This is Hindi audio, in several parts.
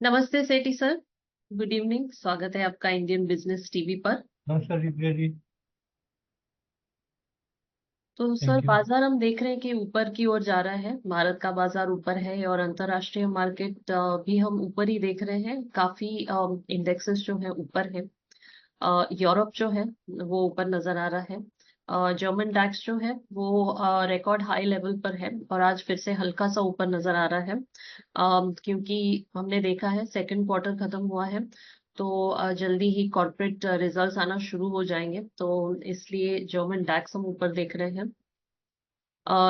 नमस्ते सेठी सर। Good evening. स्वागत है आपका इंडियन बिजनेस टीवी पर। नमस्कार जी प्रिया जी। तो सर थैंक यू। बाजार हम देख रहे हैं कि ऊपर की ओर जा रहा है। भारत का बाजार ऊपर है और अंतर्राष्ट्रीय मार्केट भी हम ऊपर ही देख रहे हैं। काफी इंडेक्सेस जो है ऊपर है। यूरोप जो है वो ऊपर नजर आ रहा है। जर्मन डैक्स जो है वो रिकॉर्ड हाई लेवल पर है और आज फिर से हल्का सा ऊपर नजर आ रहा है। क्योंकि हमने देखा है सेकंड क्वार्टर खत्म हुआ है, तो जल्दी ही कॉर्पोरेट रिजल्ट्स आना शुरू हो जाएंगे, तो इसलिए जर्मन डैक्स हम ऊपर देख रहे हैं।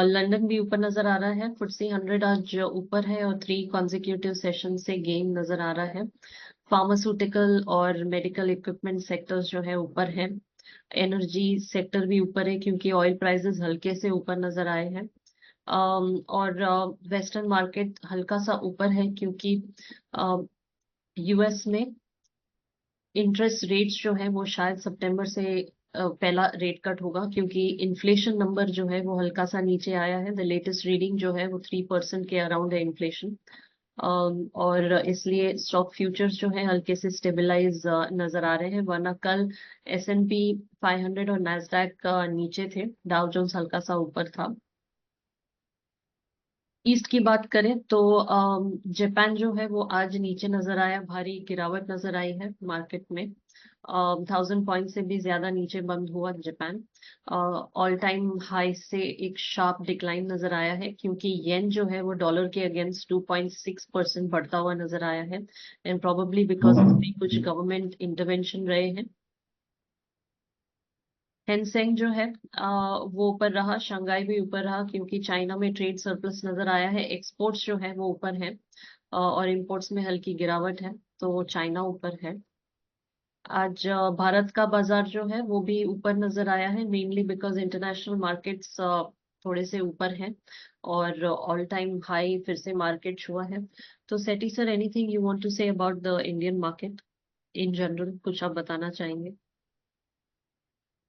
लंदन भी ऊपर नजर आ रहा है। FTSE 100 आज ऊपर है और 3 कॉन्जिक्यूटिव सेशन से गेन नजर आ रहा है। फार्मास्यूटिकल और मेडिकल इक्विपमेंट सेक्टर्स जो है ऊपर है। एनर्जी सेक्टर भी ऊपर है क्योंकि ऑयल प्राइसेस हल्के से ऊपर नजर आए हैं। और वेस्टर्न मार्केट हल्का सा ऊपर है क्योंकि यूएस में इंटरेस्ट रेट्स जो है वो शायद सितंबर से पहला रेट कट होगा, क्योंकि इन्फ्लेशन नंबर जो है वो हल्का सा नीचे आया है। द लेटेस्ट रीडिंग जो है वो 3% के अराउंड है इन्फ्लेशन। और इसलिए स्टॉक फ्यूचर्स जो है हल्के से स्टेबलाइज नजर आ रहे हैं, वरना कल S&P 500 और नैस्डैक नीचे थे। डाउ जोन्स हल्का सा ऊपर था। ईस्ट की बात करें तो जापान जो है वो आज नीचे नजर आया। भारी गिरावट नजर आई है मार्केट में। 1000 पॉइंट से भी ज्यादा नीचे बंद हुआ जापान। ऑल टाइम हाई से एक शार्प डिक्लाइन नजर आया है क्योंकि येन जो है वो डॉलर के अगेंस्ट 2.6% बढ़ता हुआ नजर आया है, एंड प्रोबेबली बिकॉज इसमें कुछ गवर्नमेंट इंटरवेंशन रहे हैं। हैंसेंग जो है वो ऊपर रहा। शंघाई भी ऊपर रहा क्योंकि चाइना में ट्रेड सरप्लस नजर आया है। एक्सपोर्ट्स जो है वो ऊपर है, और इंपोर्ट्स में हल्की गिरावट है, तो चाइना ऊपर है। आज भारत का बाजार जो है वो भी ऊपर नजर आया है, मेनली बिकॉज इंटरनेशनल मार्केट्स थोड़े से ऊपर हैं और ऑल टाइम हाई फिर से मार्केट हुआ है। तो Sethi sir, anything you want to say about the Indian market in general, कुछ आप बताना चाहेंगे?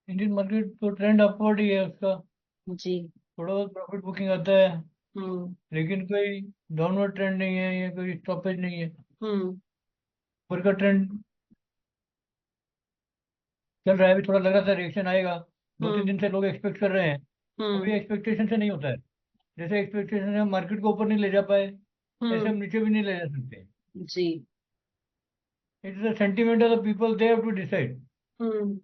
इंडियन मार्केट तो ट्रेंड अपवर्ड ही है उसका। जी। थोड़ा बहुत प्रॉफिट बुकिंग आता है, हम्म। लेकिन कोई डाउनवर्ड ट्रेंड नहीं है या कोई स्टॉपेज नहीं है। हम्म। ऊपर का ट्रेंड चल रहा है। अभी थोड़ा लग रहा था रिएक्शन आएगा, दो तीन हम्म। दिन से लोग एक्सपेक्ट कर रहे हैं। हम्म। अभी एक्सपेक्टेशन से नहीं होता है। जैसे एक्सपेक्टेशन से हम मार्केट को ऊपर नहीं ले जा पाए, ऐसे हम हम्म। नीचे भी नहीं ले जा सकते। जी। It is the sentiment of the people, they have to decide. Hmm.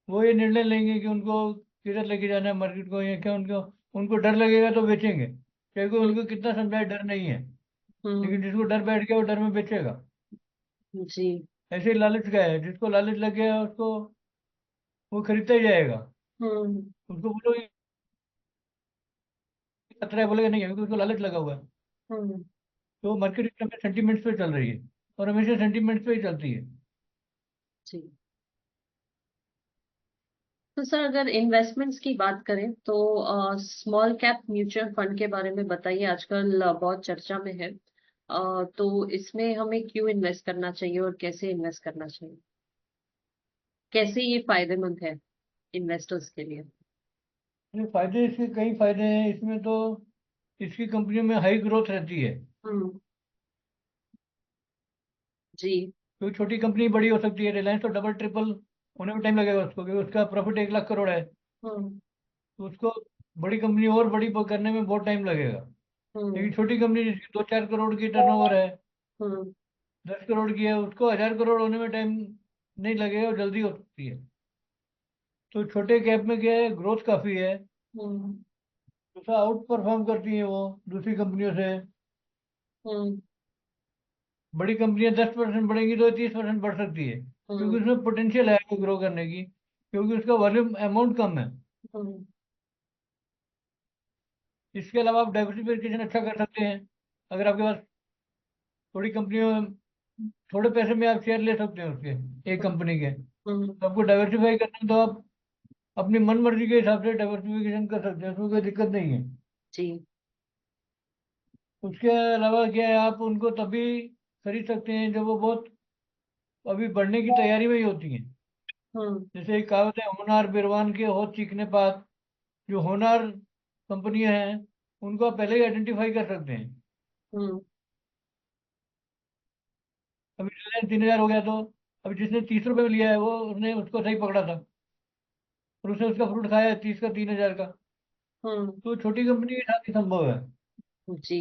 वो ये निर्णय लेंगे कि उनको किधर लेके जाना है मार्केट को, या क्या उनको उनको डर लगेगा तो बेचेंगे। चाहे कोई हम्म। उनको कितना समझाए डर नहीं है, हम्म। लेकिन जिसको डर बैठ गया वो डर में बेचेगा। जी। ऐसे ही लालच का है, जिसको लालच लग गया उसको वो खरीदता ही जाएगा। हम्म। उसको बोलो ये खतरा है, बोलेगा नहीं है, क्योंकि उसको लालच लगा हुआ है। हम्म। तो मार्केट इस समय सेंटीमेंट्स पे चल रही है, और हमेशा सेंटीमेंट्स पे ही चलती है। जी। तो सर अगर इन्वेस्टमेंट्स की बात करें तो स्मॉल कैप म्यूचुअल फंड के बारे में बताइए। आजकल बहुत चर्चा में है। तो इसमें हमें क्यों इन्वेस्ट करना चाहिए और कैसे इन्वेस्ट करना चाहिए? कैसे ये फायदेमंद है इन्वेस्टर्स के लिए? ये फायदे, इसके कई फायदे हैं इसमें तो। इसकी कंपनियों में हाई ग्रोथ रहती है। हम्म। जी। क्योंकि छोटी कंपनी बड़ी हो सकती है, रिलायंस तो डबल ट्रिपल होने में टाइम लगेगा उसको, क्योंकि उसका प्रॉफिट 1 लाख करोड़ है। हम्म। तो उसको बड़ी कंपनी और बड़ी करने में बहुत टाइम लगेगा। हम्म। लेकिन छोटी कंपनी जिसकी 2-4 करोड़ की टर्नओवर है, हम्म। 10 करोड़ की है, उसको 1,000 करोड़ होने में टाइम नहीं लगेगा और जल्दी हो सकती है। तो छोटे कैप में क्या है, ग्रोथ काफ़ी है। हम्म। दूसरा, आउट परफॉर्म करती है वो दूसरी कंपनियों से। हम्म। बड़ी कंपनियां 10% बढ़ेंगी तो 30% बढ़ सकती है, क्योंकि हम्म। उसमें पोटेंशियल है ग्रो करने की, क्योंकि उसका वॉल्यूम अमाउंट कम है। हम्म। इसके अलावा आप डाइवर्सिफिकेशन अच्छा कर सकते हैं। अगर आपके पास थोड़ी कंपनियों थोड़े पैसे में आप शेयर ले सकते हैं उसके, एक कंपनी के। हम्म। तो आपको डाइवर्सिफाई करना है तो आप अपनी मन मर्जी के हिसाब से डाइवर्सिफिकेशन कर सकते हैं, उसमें कोई दिक्कत नहीं है। जी। उसके अलावा क्या है, आप उनको तभी खरीद सकते हैं जब वो बहुत अभी बढ़ने की तैयारी में ही होती हैं। हम्म। जैसे एक कहावत है, होनार बिरवान के होत चीखने पात। जो होनार कंपनियां हैं, उनको आप पहले ही आइडेंटिफाई कर सकते हैं। हम्म। अभी रिलायंस 3,000 हो गया, तो अभी जिसने 30 रुपये में लिया है वो उसने उसको सही पकड़ा था, और उसने उसका फ्रूट खाया है 30 का 3,000 का। हम्म। तो छोटी कंपनी के साथ ही संभव है। जी।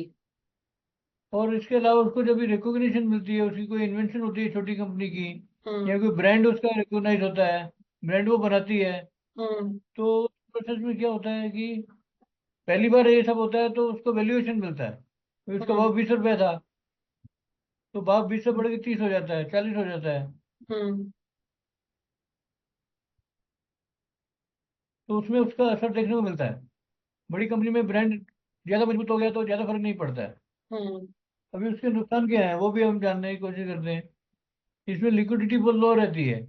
और इसके अलावा उसको जब भी रिकॉग्निशन मिलती है, उसकी कोई इन्वेंशन होती है छोटी कंपनी की, या हम्म। कोई ब्रांड उसका रिकॉग्नाइज होता है, ब्रांड वो बनाती है, हम्म। तो प्रोसेस में क्या होता है कि पहली बार ये सब होता है तो उसको वैल्यूएशन मिलता है। तो उसका हम्म। भाव 20 रुपया था, तो भाव 20 से बढ़ के 30 हो जाता है, 40 हो जाता है। हम्म। तो उसमें उसका असर देखने को मिलता है। बड़ी कंपनी में ब्रांड ज़्यादा मजबूत हो गया तो ज़्यादा फर्क नहीं पड़ता है। हम्म। अभी उसके नुकसान क्या है वो भी हम जानने की कोशिश करते हैं। इसमें लिक्विडिटी बहुत लो रहती है।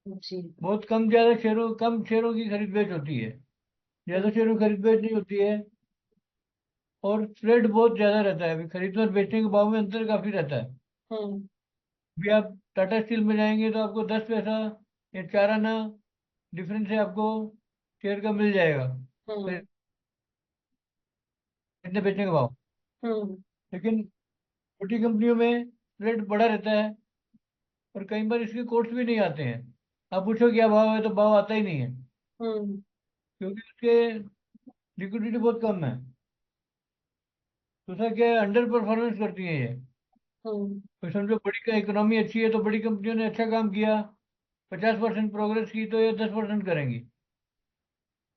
जी। बहुत कम शेयरों की खरीद बेच होती है। ज़्यादा हम्म। शेयरों की खरीद बेच नहीं होती है। और स्प्रेड बहुत ज़्यादा रहता है, अभी खरीदने और बेचने के भाव में अंतर काफ़ी रहता है। हम्म। अभी आप टाटा स्टील में जाएंगे तो आपको 10 पैसा या 4 आना डिफरेंस से आपको शेयर का मिल जाएगा, हम्म। खरीदने बेचने का भाव। हम्म। लेकिन छोटी कंपनियों में रेट बड़ा रहता है, और कई बार इसके कोर्स भी नहीं आते हैं। आप पूछो क्या भाव है तो भाव आता ही नहीं है, हम्म। क्योंकि उसके लिक्विडिटी बहुत कम है। दूसरा क्या है, अंडर परफॉर्मेंस करती है ये। हम्म। तो समझो बड़ी का इकोनॉमी अच्छी है तो बड़ी कंपनियों ने अच्छा काम किया, 50% प्रोग्रेस की, तो ये 10% करेंगी,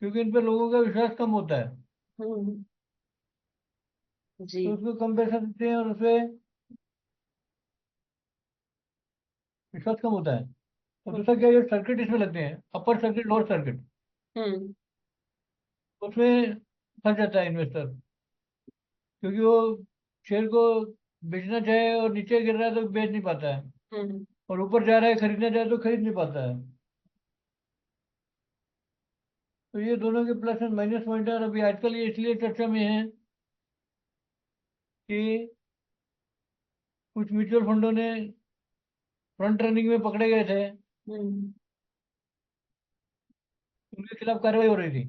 क्योंकि इन पर लोगों का विश्वास कम होता है। हम्म। जी। तो उसको कम पैसा देते हैं और उसपे विश्वास कम होता है। और हम्म। दूसरा क्या है, ये सर्किट इसमें लगते हैं, अपर सर्किट लोअर सर्किट, हम्म। उसमें फंस जाता है इन्वेस्टर, क्योंकि वो शेयर को बेचना चाहे और नीचे गिर रहा है तो बेच नहीं पाता है, हम्म। और ऊपर जा रहा है खरीदना चाहे तो खरीद नहीं पाता है। तो ये दोनों के प्लस एंड माइनस पॉइंट है, और अभी आजकल ये इसलिए चर्चा में है कि कुछ म्यूचुअल फंडों ने फ्रंट रनिंग में पकड़े गए थे, हम्म। उनके खिलाफ कार्रवाई हो रही थी।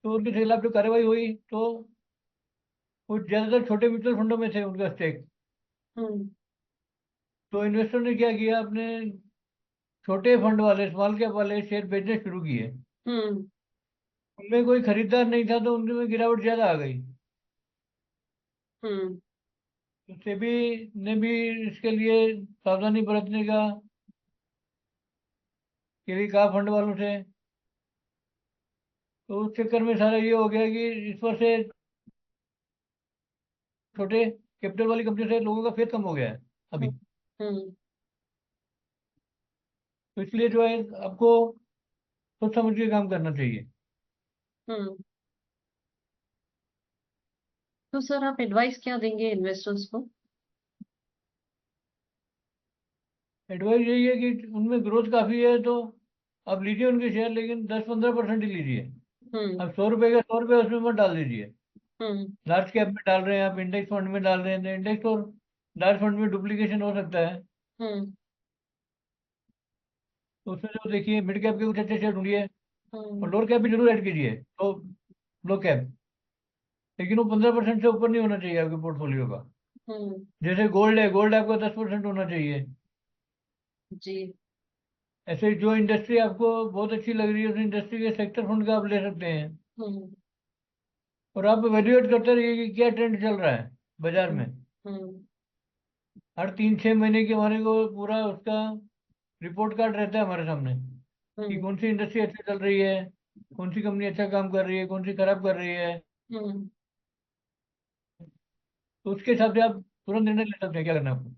तो उनके खिलाफ जो कार्रवाई हुई तो वो ज़्यादातर छोटे म्यूचुअल फंडों में थे उनका स्टेक। हम्म। तो इन्वेस्टर ने क्या किया, अपने छोटे फंड वाले स्मॉल कैप वाले शेयर बेचने शुरू किए। हम्म। उनमें कोई खरीदार नहीं था तो उनमें गिरावट ज़्यादा आ गई। हम्म। तो सेबी ने भी इसके लिए सावधानी बरतने का के लिए कहा फंड वालों से। तो उस चक्कर में सारा ये हो गया कि इस पर से छोटे कैपिटल वाली कंपनी से लोगों का फेथ कम हो गया है अभी। हम्म। तो इसलिए जो है आपको सोच समझ के काम करना चाहिए। हम्म। तो सर आप एडवाइस क्या देंगे इन्वेस्टर्स को? एडवाइस यही है कि उनमें ग्रोथ काफ़ी है तो आप लीजिए उनके शेयर, लेकिन 10-15% ही लीजिए। हम्म। अब 100 रुपये का 100 रुपये उसमें मत डाल दीजिए। हम्म। लार्ज कैप में डाल रहे हैं आप, इंडेक्स फंड में डाल रहे हैं, तो इंडेक्स और लार्ज फंड में डुप्लीकेशन हो सकता है। हम्म। तो उसमें जो देखिए मिड कैप के कुछ अच्छे शेयर ढूंढिए, और हम्म। लोअर कैप भी जरूर ऐड कीजिए, तो लो कैप, लेकिन वो 15% से ऊपर नहीं होना चाहिए आपके पोर्टफोलियो का। हम्म। जैसे गोल्ड है, गोल्ड आपका 10% होना चाहिए। जी। ऐसे ही जो इंडस्ट्री आपको बहुत अच्छी लग रही है उस इंडस्ट्री के सेक्टर फंड का आप ले सकते हैं। हम्म। और आप एवेल्युएट करते रहिए कि क्या ट्रेंड चल रहा है बाजार हम्म। में। हम्म। हर 3-6 महीने की हमारे को पूरा उसका रिपोर्ट कार्ड रहता है हमारे सामने, कि हम्म। कौन सी इंडस्ट्री अच्छी चल रही है, कौन सी कंपनी अच्छा काम कर रही है, कौन सी खराब कर रही है। हम्म। तो उसके हिसाब से आप तुरंत निर्णय ले सकते हैं क्या करना है आपको।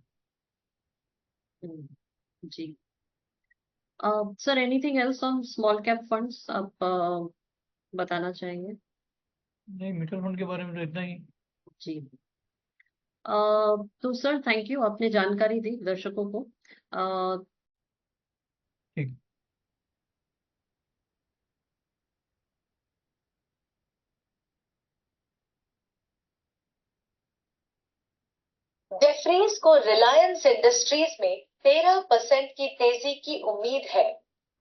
हम्म। जी। Sir anything else on small cap funds आप बताना चाहेंगे? नहीं, म्यूचुअल फंड के बारे में तो इतना ही। जी। तो सर थैंक यू, आपने जानकारी दी दर्शकों को। अ, ठीक। जेफरीज को रिलायंस इंडस्ट्रीज में 13% की तेजी की उम्मीद है।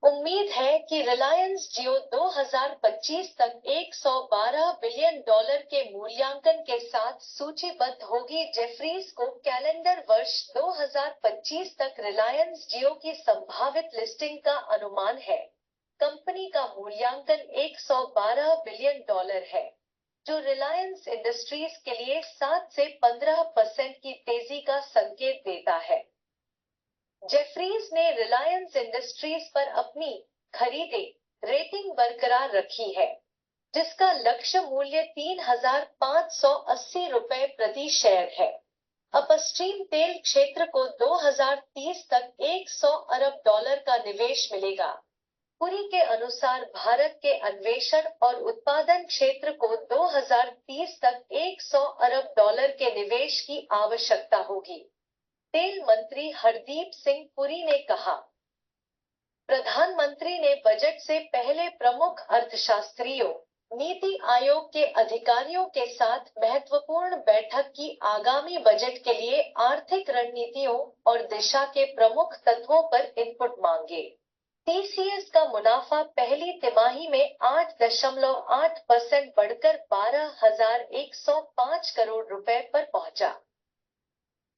उम्मीद है कि रिलायंस जियो 2025 तक $112 बिलियन के मूल्यांकन के साथ सूचीबद्ध होगी। जेफरीज को कैलेंडर वर्ष 2025 तक रिलायंस जियो की संभावित लिस्टिंग का अनुमान है। कंपनी का मूल्यांकन $112 बिलियन है, जो रिलायंस इंडस्ट्रीज के लिए 7 से 15% की तेजी का संकेत देता है। जेफरीज ने रिलायंस इंडस्ट्रीज पर अपनी खरीदे रेटिंग बरकरार रखी है, जिसका लक्ष्य मूल्य ₹3,580 प्रति शेयर है। अपस्ट्रीम तेल क्षेत्र को 2030 तक $100 अरब का निवेश मिलेगा। पुरी के अनुसार भारत के अन्वेषण और उत्पादन क्षेत्र को 2030 तक $100 अरब के निवेश की आवश्यकता होगी। तेल मंत्री हरदीप सिंह पुरी ने कहा। प्रधानमंत्री ने बजट से पहले प्रमुख अर्थशास्त्रियों, नीति आयोग के अधिकारियों के साथ महत्वपूर्ण बैठक की। आगामी बजट के लिए आर्थिक रणनीतियों और दिशा के प्रमुख तत्वों पर इनपुट मांगे। टीसीएस का मुनाफा पहली तिमाही में 8.8% बढ़कर 12,105 करोड़ रुपए पर पहुंचा।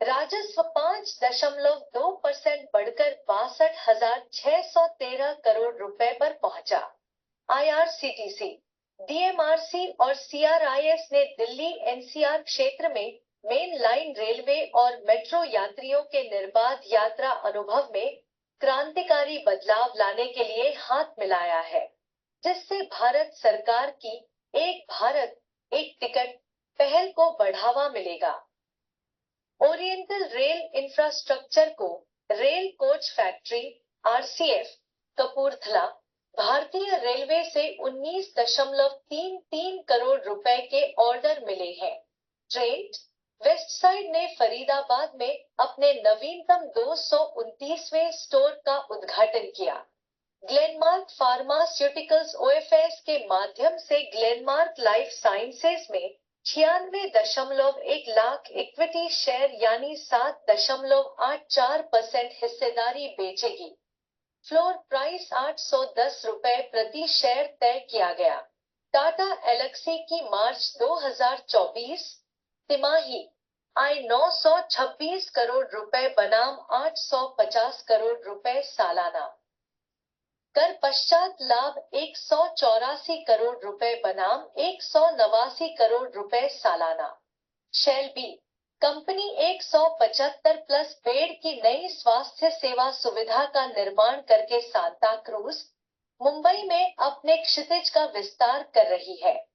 राजस्व 5.2% बढ़कर 62,613 करोड़ रुपए पर पहुंचा। आईआरसीटीसी, डीएमआरसी और सीआरआईएस ने दिल्ली एनसीआर क्षेत्र में मेन लाइन रेलवे और मेट्रो यात्रियों के निर्बाध यात्रा अनुभव में क्रांतिकारी बदलाव लाने के लिए हाथ मिलाया है, जिससे भारत सरकार की एक भारत एक टिकट पहल को बढ़ावा मिलेगा। ओरिएंटल रेल इंफ्रास्ट्रक्चर को rail coach factory RCF Kapurthala भारतीय रेलवे से 19.33 करोड़ रुपए के ऑर्डर मिले हैं। ट्रेंट वेस्टसाइड ने फरीदाबाद में अपने नवीनतम 229वें स्टोर का उद्घाटन किया। ग्लेनमार्क फार्मास्यूटिकल्स ओएफएस के माध्यम से ग्लेनमार्क लाइफ साइंसेज में 96.1 लाख इक्विटी शेयर यानी 7.84% हिस्सेदारी बेचेगी। फ्लोर प्राइस ₹810 प्रति शेयर तय किया गया। टाटा एल्क्सी की मार्च 2024 तिमाही आय 926 करोड़ रुपए बनाम 850 करोड़ रुपए सालाना। कर पश्चात लाभ 184 करोड़ रुपए बनाम 189 करोड़ रुपए सालाना। शेल्बी कंपनी 175 प्लस बेड की नई स्वास्थ्य सेवा सुविधा का निर्माण करके सांता क्रूज, मुंबई में अपने क्षितिज का विस्तार कर रही है।